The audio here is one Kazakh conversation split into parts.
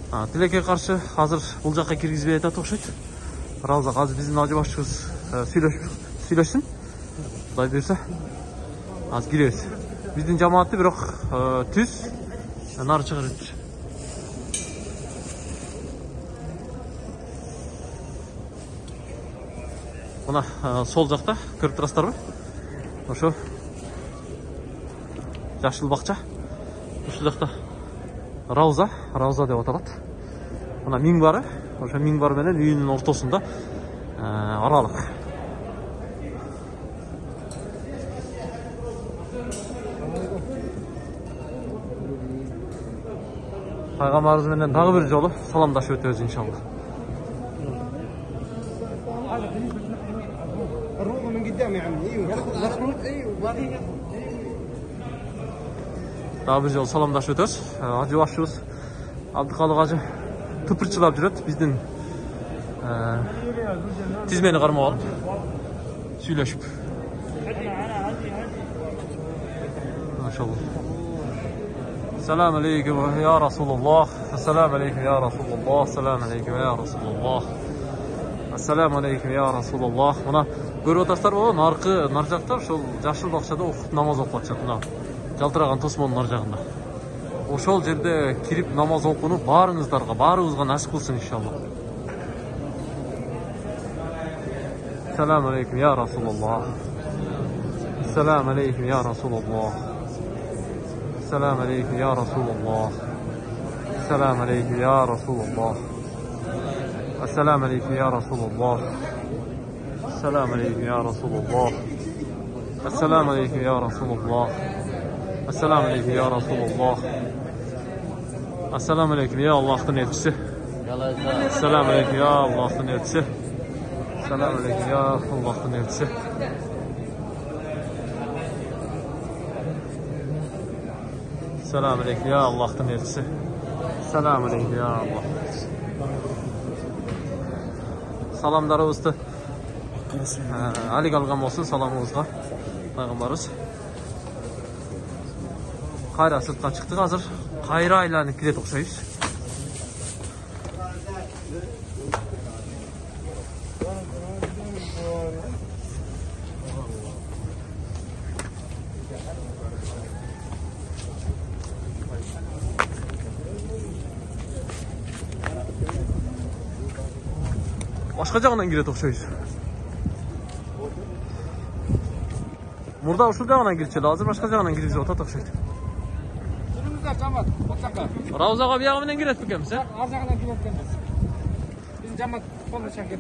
Тилекке каршы азыр бул жакка киргизбей атат окшойт. Рауза азыр биздин ажы башчыбыз сүйлөшсүн. Кудай буйрса азыр киребиз. Биздин жамаатты бирок түз нары чыгарып. Мына сол жакта көрүп турасыздарбы? Ошо жашыл бакча. Ушул жакта Рауза деп аталат. Мына миңбары, ошо миңбар менен үйүнүн ортосунда аралык. Пайгамбарыбыз менен дагы бир жолу саламдашып өтөбүз иншалла. Дагы бир жолу саламдашып өтөбүз. Ажы башчыбыз Абдыкалык ажы тыпырчылап жүрөт. Биздин тизмени кармап алып сүйлөшүп. Машалла. Assalamu alaikum ya Rasulullah. Assalamu alaikum ya Rasulullah. Assalamu alaikum ya Rasulullah. Assalamu alaikum ya Rasulullah. Мына көрүп атасыздарбы, нар жакта ошол жашыл бакчада окуп намаз окуп атышат. Мына жалтыраган тосмонун нар жагында. Ошол жерде кирип намаз окууну баарыбызга насип кылсын иншалла. Assalamu alaikum ya Rasulullah. Assalamu alaikum ya Rasulullah. Assalamu alaikum ya Rasulullah. Assalamu alaikum ya Rasulullah. Assalamu alaikum ya Rasulullah. Assalamu alaikum ya Rasulullah. Assalamu alaikum ya Rasulullah. Assalamu alaikum ya Rasulullah. Assalamu alaikum ya Allah'ın elçisi. Assalamu alaikum ya Allah'ın elçisi. Assalamu alaikum ya Allah'ın elçisi. Assalamu alaikum ya Allah'ın elçisi. Assalamu alaikum ya Allah'ın elçisi. Salamlarımızdı. Ali kalgan olsun salamımızga. Peygamberimiz. Kayra sırttan çıktık hazır. Kayra ile kiret okşayız. Başka jagынан kiret okşayız. Burada uşul jagынан kirчү, азыр başka jagынан kirgизип атат окшойт. Раузага биягы менен кирет бекенбиз, э? Ар жагынан кирет экенбиз. Биздин жамаат колдо шакет.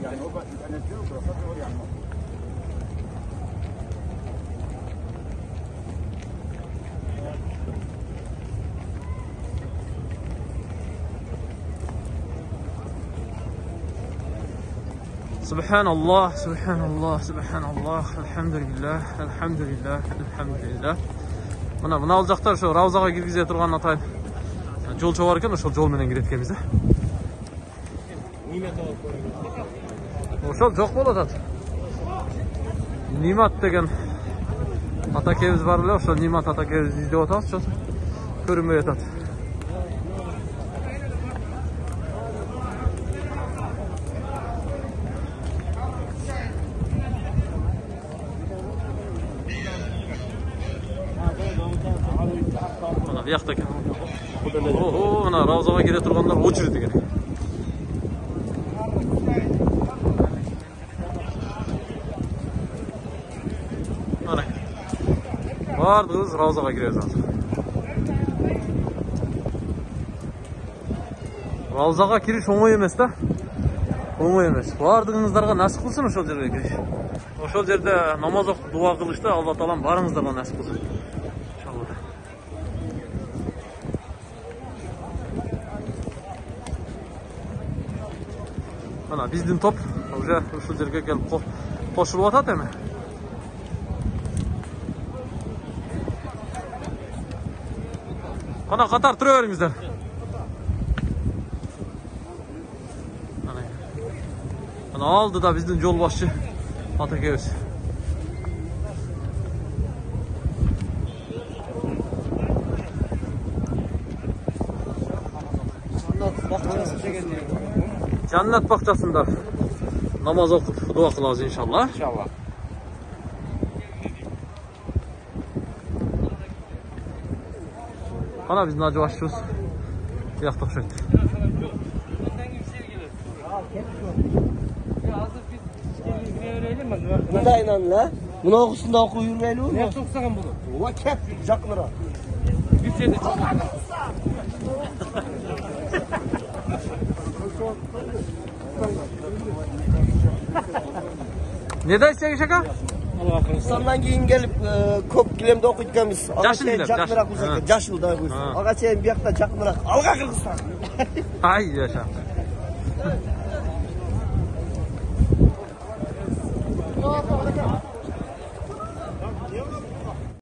Subhanallah, subhanallah, subhanallah, elhamdülillah, elhamdülillah, elhamdülillah. Mına ал жактар ошо Раузага киргизе турган атайын жолчо бар экен, ошол жол менен кирет экенбиз, э? Ошол жок болуп атат. Нимат деген атакебиз бар эле, ошол Нимат атакебизди издеп атабыз, ошол көрүнбөй атат. Бияқта екен. Мына Раузаға келе тұрғандар очередь екен. Бардығыз Раузаға келе жатыр. Раузаға кириш оңой емес та? Оңой емес. Бардығыңыздарға насип қылсын ошол жерге кириш. Ошол жерде намаз окуп дуа кылышты, Алла таалам барыңыздарга насип кылсын. Mana bizdin top уже ушул жерге келип кошулуп атат эми. Кана катар тура бериңиздер. Mana алдыда биздин жол башчы атакебиз. Cennet bahçesinde namaz okup dua kılacağız inşallah. İnşallah. Bana biz Nacı başlıyoruz. Yaktık şöyle. Bunda inan la. Buna okusunda oku yürüyelim mi? Ne çok sakın bunu. Ulan kep caklıra. Bir şey de çok. Neden isteyen şaka? Sandan giyin gelip kop gilemde okuyacağımız. Yaşıl dilem, Caklıra yaşıl. kuzak. Yaşıl da kuz. Ha. Ağaçayın bir yakta caklıra. Alga Kırgızstan. Hay yaşa. Ne oldu?